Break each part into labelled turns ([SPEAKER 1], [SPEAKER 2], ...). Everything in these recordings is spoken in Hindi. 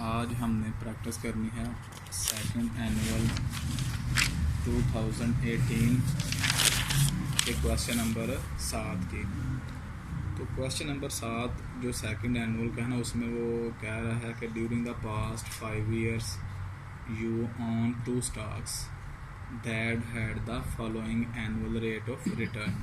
[SPEAKER 1] आज हमने प्रैक्टिस करनी है सेकंड एनुअल 2018 के क्वेश्चन नंबर 7 की। तो क्वेश्चन नंबर 7 जो सेकंड एनुअल का है ना, उसमें वो कह रहा है कि during the past 5 years you on 2 stocks that had the following annual rate of return।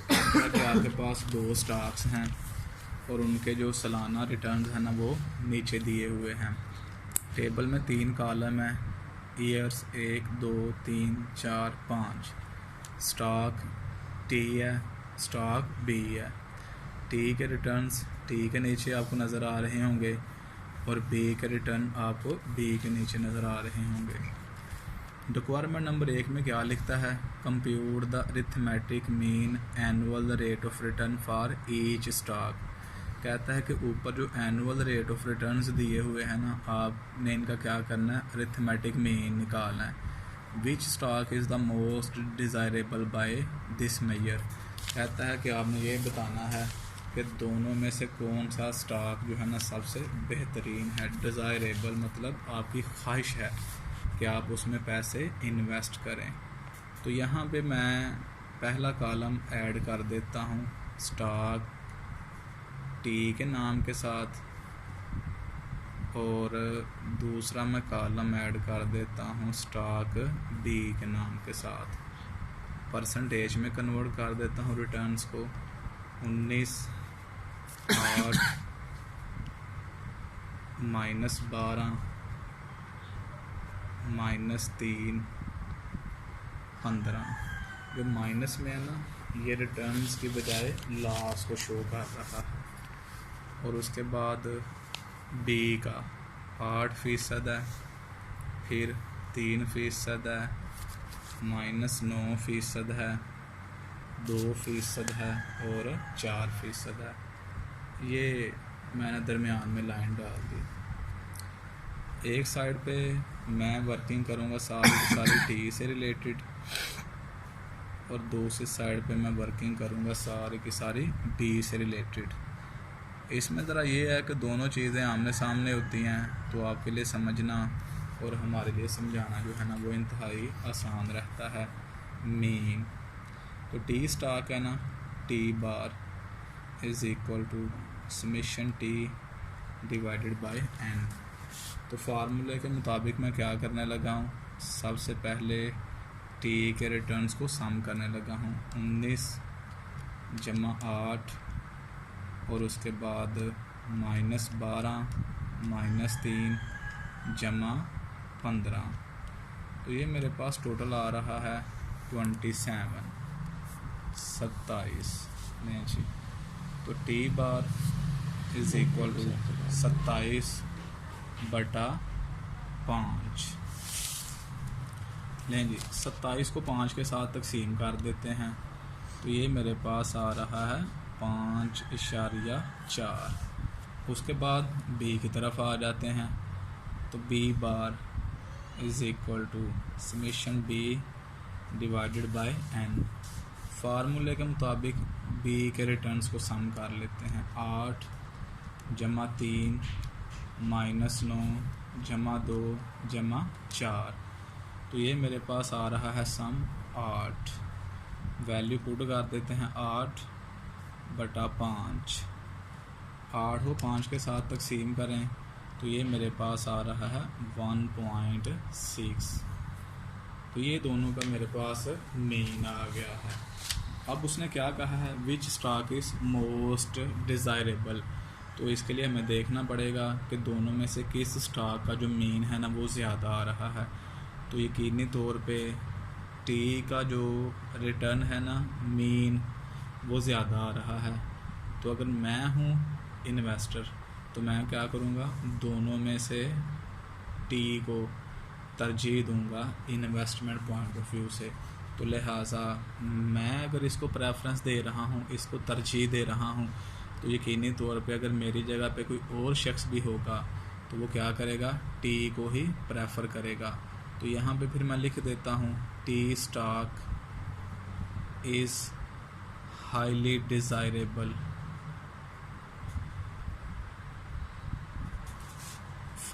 [SPEAKER 1] आपके पास 2 स्टॉक्स हैं और उनके जो सालाना रिटर्न्स हैं ना वो नीचे दिए हुए हैं। टेबल में 3 कॉलम है, ईयर्स 1 2 3 4 5। स्टॉक टी है, स्टॉक बी है। टी के रिटर्न्स टी के नीचे आपको नज़र आ रहे होंगे और बी के रिटर्न आपको बी के नीचे नज़र आ रहे होंगे। रिक्वायरमेंट नंबर 1 में क्या लिखता है? Compute the arithmetic mean annual rate of return for each stock. कहता है कि ऊपर जो एनुअल रेट ऑफ रिटर्न्स दिए हुए हैं ना, आपने इनका क्या करना है? अरिथमेटिक मीन निकालना है। Which stock is the most desirable by this measure. कहता है कि आपने ये बताना है कि दोनों में से कौन सा स्टॉक जो है ना सबसे बेहतरीन है। डिज़ायरेबल मतलब आपकी ख्वाहिश है कि आप उसमें पैसे इन्वेस्ट करें। तो यहाँ पे मैं पहला कॉलम ऐड कर देता हूँ स्टॉक टी के नाम के साथ, और दूसरा मैं कॉलम ऐड कर देता हूँ स्टॉक बी के नाम के साथ। परसेंटेज में कन्वर्ट कर देता हूँ रिटर्न्स को। 19 8 -12 -3 15। जो माइनस में है ना, ये रिटर्न्स की बजाय लॉस को शो कर रहा है। और उसके बाद बी का 8% है, फिर 3% है, -9% है, 2% है और 4% है। ये मैंने दरमियान में लाइन डाल दी। एक साइड पे मैं वर्किंग करूँगा सारी की सारी टी से रिलेटेड, और दूसरी साइड पे मैं वर्किंग करूँगा सारी की सारी बी से रिलेटेड। इसमें ज़रा ये है कि दोनों चीज़ें आमने सामने होती हैं, तो आपके लिए समझना और हमारे लिए समझाना जो है ना वो इंतहाई आसान रहता है। मीन तो टी स्टॉक है ना, T bar is equal to summation T divided by N. तो फार्मूले के मुताबिक मैं क्या करने लगा हूँ? सबसे पहले टी के रिटर्न्स को सम करने लगा हूँ। 19 + 8 और उसके बाद -12 -3 + 15। तो ये मेरे पास टोटल आ रहा है 27 नहीं जी। तो T bar is equal to 27/5 लें जी। 27 को 5 के साथ तकसीम कर देते हैं, तो ये मेरे पास आ रहा है 5.4। उसके बाद बी की तरफ आ जाते हैं, तो B bar is equal to summation B divided by N. फार्मूले के मुताबिक बी के रिटर्न्स को सम कर लेते हैं। 8 + 3 -9 + 2 + 4। तो ये मेरे पास आ रहा है सम 8। वैल्यू पुट कर देते हैं 8/5। 8 को 5 के साथ तकसीम करें तो ये मेरे पास आ रहा है 1.6। तो ये दोनों का मेरे पास मीन आ गया है। अब उसने क्या कहा है? Which stock is most desirable. तो इसके लिए हमें देखना पड़ेगा कि दोनों में से किस स्टॉक का जो मीन है ना वो ज़्यादा आ रहा है। तो यकीनी तौर पे टी का जो रिटर्न है ना मीन वो ज़्यादा आ रहा है। तो अगर मैं हूँ इन्वेस्टर तो मैं क्या करूँगा? दोनों में से टी को तरजीह दूँगा इन्वेस्टमेंट पॉइंट ऑफ व्यू से। तो लिहाजा मैं अगर इसको प्रेफरेंस दे रहा हूँ, इसको तरजीह दे रहा हूँ, तो यकीनी तौर पे अगर मेरी जगह पे कोई और शख्स भी होगा तो वो क्या करेगा? टी को ही प्रेफर करेगा। तो यहाँ पे फिर मैं लिख देता हूँ T stock is highly desirable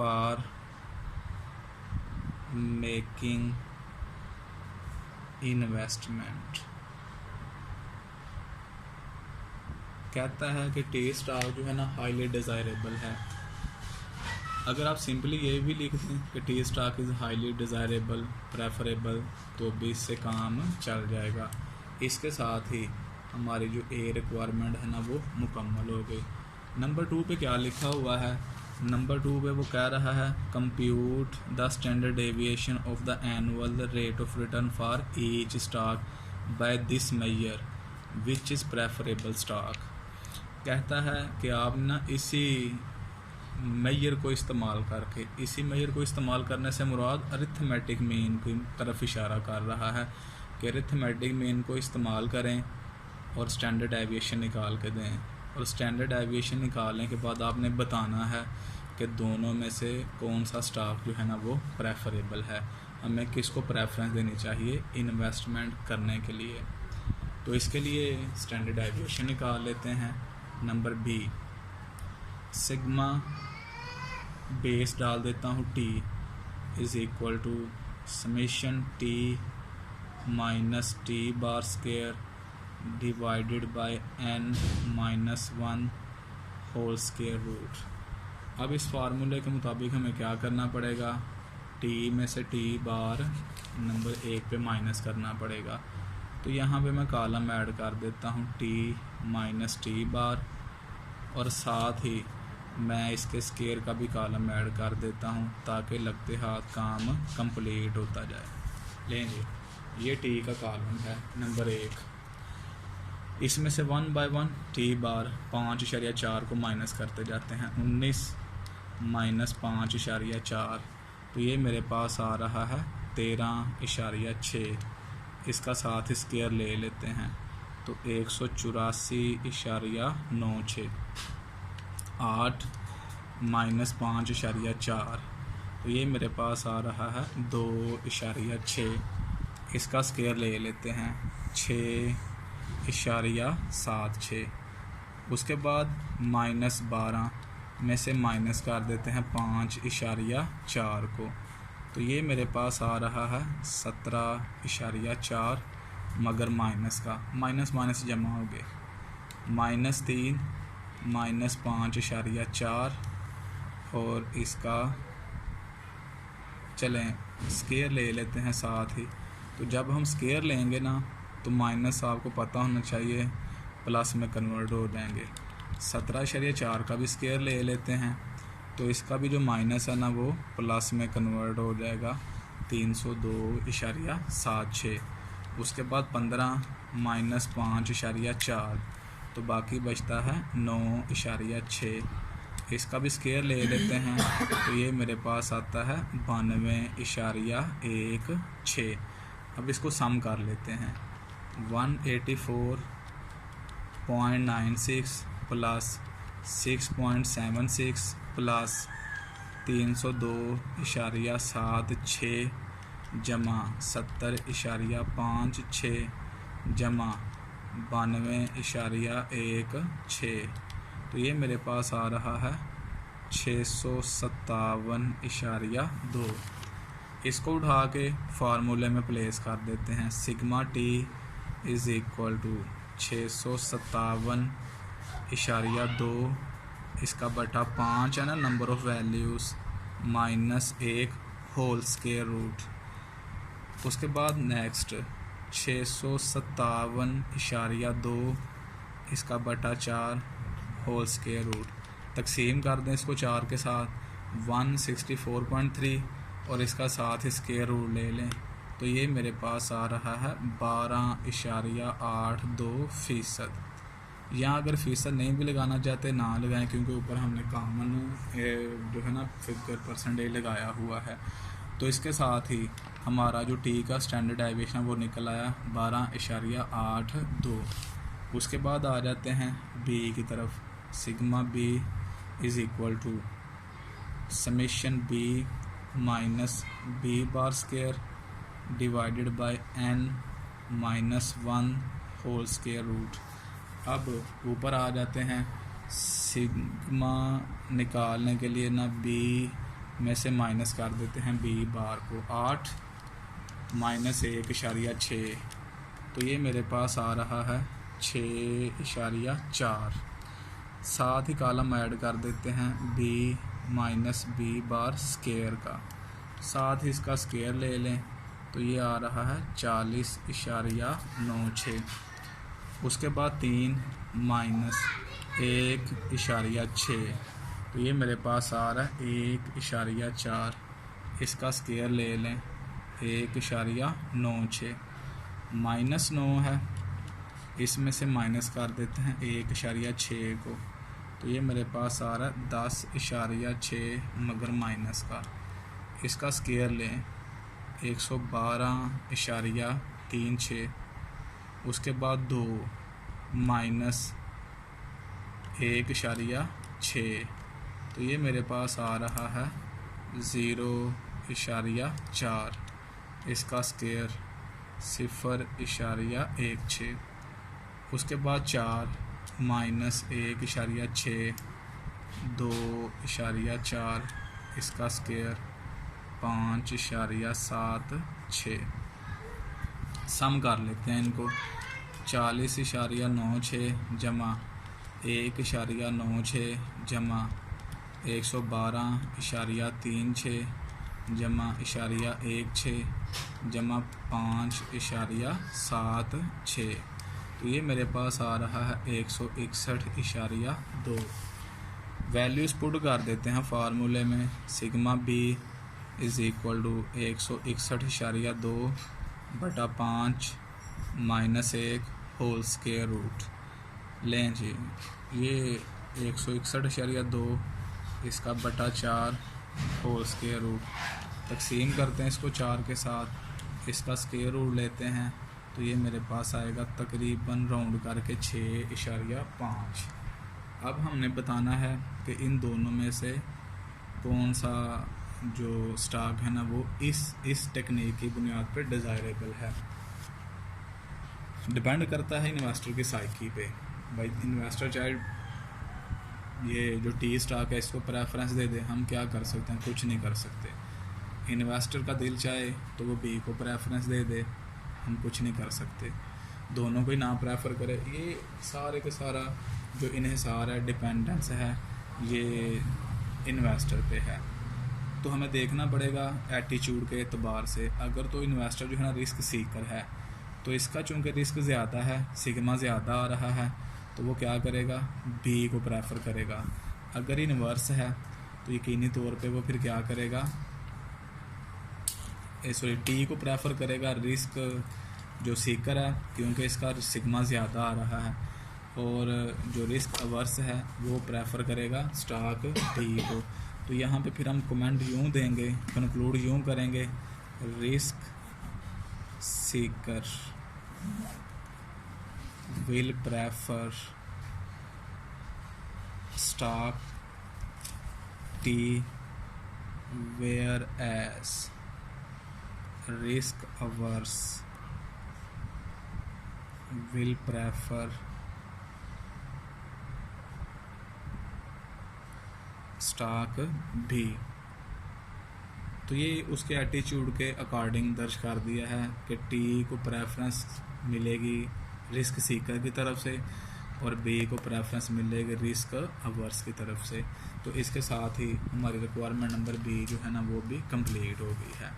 [SPEAKER 1] for making investment. कहता है कि टी स्टॉक जो है ना हाईली डिज़ायरेबल है। अगर आप सिंपली ये भी लिख दें कि T stock is highly desirable preferable, तो भी इससे काम चल जाएगा। इसके साथ ही हमारी जो ए रिक्वायरमेंट है ना वो मुकम्मल हो गई। नंबर 2 पे क्या लिखा हुआ है? नंबर 2 पे वो कह रहा है compute the standard deviation of the annual rate of return for each stock by this measure which is preferable stock. कहता है कि आप ना इसी मेजर को इस्तेमाल करके, इसी मेजर को इस्तेमाल करने से मुराद अरिथमेटिक मीन की तरफ इशारा कर रहा है कि अरिथमेटिक मीन को इस्तेमाल करें और स्टैंडर्ड डेविएशन निकाल के दें। और स्टैंडर्ड डेविएशन निकालने के बाद आपने बताना है कि दोनों में से कौन सा स्टॉक जो है ना वो प्रेफरेबल है, हमें किसको प्रेफरेंस देनी चाहिए इन्वेस्टमेंट करने के लिए। तो इसके लिए स्टैंडर्ड डेविएशन निकाल लेते हैं। नंबर बी, सिग्मा बेस डाल देता हूँ T is equal to summation T minus T bar square divided by N minus 1 whole square root. अब इस फार्मूले के मुताबिक हमें क्या करना पड़ेगा? टी में से टी बार नंबर 1 पे माइनस करना पड़ेगा। तो यहाँ पे मैं कॉलम ऐड कर देता हूँ टी माइनस टी बार, और साथ ही मैं इसके स्क्वायर का भी कॉलम ऐड कर देता हूँ ताकि लगते हाथ काम कंप्लीट होता जाए। लेंगे ये टी का कॉलम है नंबर 1, इसमें से 1 बाय 1 टी बार 5.4 को माइनस करते जाते हैं, 19 माइनस 5.4, तो ये मेरे पास आ रहा है 13.6। इसका साथ स्क्वायर ले लेते हैं तो 184.96। 8 माइनस 5.4, तो ये मेरे पास आ रहा है 2.6। इसका स्क्वायर ले लेते हैं 6.76। उसके बाद माइनस 12 में से माइनस कर देते हैं 5.4 को, तो ये मेरे पास आ रहा है 17.4, मगर माइनस का माइनस माइनस जमा हो गए, -3 माइनस 5.4, और इसका चलें स्क्वायर ले लेते हैं साथ ही। तो जब हम स्क्वायर लेंगे ना तो माइनस आपको पता होना चाहिए प्लस में कन्वर्ट हो जाएंगे। 17.4 का भी स्क्वायर ले लेते हैं तो इसका भी जो माइनस है ना वो प्लस में कन्वर्ट हो जाएगा 302.76। उसके बाद 15 माइनस 5.4, तो बाकी बचता है 9.6। इसका भी स्क्वायर ले लेते हैं तो ये मेरे पास आता है 92.16। अब इसको सम कर लेते हैं, 184.96 प्लस 6.76 प्लस 302.76 जमा 70.56 जमा 92.16, तो ये मेरे पास आ रहा है 657.2। इसको उठा के फार्मूले में प्लेस कर देते हैं। Sigma T is equal to 657.2, इसका बटा 5 है ना number of values, -1 whole square root. उसके बाद नेक्स्ट 657.2, इसका बटा 4 होल स्क्वायर रूट। तकसीम कर दें इसको 4 के साथ, 164.3 और इसका साथ स्क्वायर रूट ले लें तो ये मेरे पास आ रहा है 12.82%। यहाँ अगर फ़ीसद नहीं भी लगाना चाहते ना लगाएं, क्योंकि ऊपर हमने कॉमन जो है ना फिगर परसेंटेज लगाया हुआ है। तो इसके साथ ही हमारा जो टी का स्टैंडर्ड डेविएशन वो निकल आया 12.82। उसके बाद आ जाते हैं बी की तरफ। Sigma B is equal to summation B minus B bar square divided by n minus 1 whole square root. अब ऊपर आ जाते हैं, सिग्मा निकालने के लिए ना बी में से माइनस कर देते हैं बी बार को। 8 माइनस 1.6, तो ये मेरे पास आ रहा है 6.4। साथ ही कॉलम ऐड कर देते हैं B minus B bar square का, साथ ही इसका स्केयर ले लें तो ये आ रहा है 40.96। उसके बाद 3 माइनस 1.6, तो ये मेरे पास आ रहा है 1.4। इसका स्केयर ले लें 1.96, माइनस 9 है, इसमें से माइनस कर देते हैं 1.6 को, तो ये मेरे पास आ रहा है 10.6 मगर माइनस का। इसका स्केयर लें 112.36। उसके बाद 2 माइनस 1.6, तो ये मेरे पास आ रहा है 0.4। इसका स्केयर 0.16। उसके बाद 4 माइनस 1.6, 2.4, इसका स्केयर 5.76। सम कर लेते हैं इनको। 40.96 जमा 1.96 जमा 112.36 जमा 0.16 जमा 5.76, तो ये मेरे पास आ रहा है 161.2। वैल्यूज़ पुट कर देते हैं फार्मूले में। Sigma B is equal to 161.2 बटा 5 माइनस 1 होल स्केयर रूट। लें जी, ये 161.2 इसका बटा 4 होल स्केयर रूट, तकसीम करते हैं इसको 4 के साथ, इसका स्केयर रूट लेते हैं तो ये मेरे पास आएगा तकरीबन राउंड करके 6.5। अब हमने बताना है कि इन दोनों में से कौन सा जो स्टॉक है ना वो इस टेक्निक की बुनियाद पर डिज़ायरेबल है। डिपेंड करता है इन्वेस्टर की साइकी पे। भाई इन्वेस्टर चाहे ये जो टी स्टॉक है इसको प्रेफरेंस दे दे, हम क्या कर सकते हैं? कुछ नहीं कर सकते। इन्वेस्टर का दिल चाहे तो वो बी को प्रेफरेंस दे दे, हम कुछ नहीं कर सकते। दोनों को ही ना प्रेफर करे, ये सारे के सारा जो इन्हिसार है, डिपेंडेंस है, ये इन्वेस्टर पे है। तो हमें देखना पड़ेगा एटीट्यूड के एतबार से। अगर तो इन्वेस्टर जो है ना रिस्क सीकर है, तो इसका चूँकि रिस्क ज़्यादा है, सिग्मा ज़्यादा आ रहा है, तो वो क्या करेगा? बी को प्रेफर करेगा। अगर इन्वर्स है तो यकीनी तौर पे वो फिर क्या करेगा? टी को प्रेफर करेगा। रिस्क जो सीकर है क्योंकि इसका सिग्मा ज़्यादा आ रहा है, और जो रिस्क अवर्स है वो प्रेफर करेगा स्टॉक टी को। तो यहाँ पे फिर हम कमेंट यूँ देंगे, कंक्लूड यूँ करेंगे, risk Sikar will prefer stock T whereas risk averse will prefer stock B। तो ये उसके एटीट्यूड के अकॉर्डिंग दर्ज कर दिया है कि टी को प्रेफरेंस मिलेगी रिस्क सीकर की तरफ से और बी को प्रेफरेंस मिलेगी रिस्क अवर्स की तरफ से। तो इसके साथ ही हमारी रिक्वायरमेंट नंबर बी जो है ना वो भी कंप्लीट हो गई है।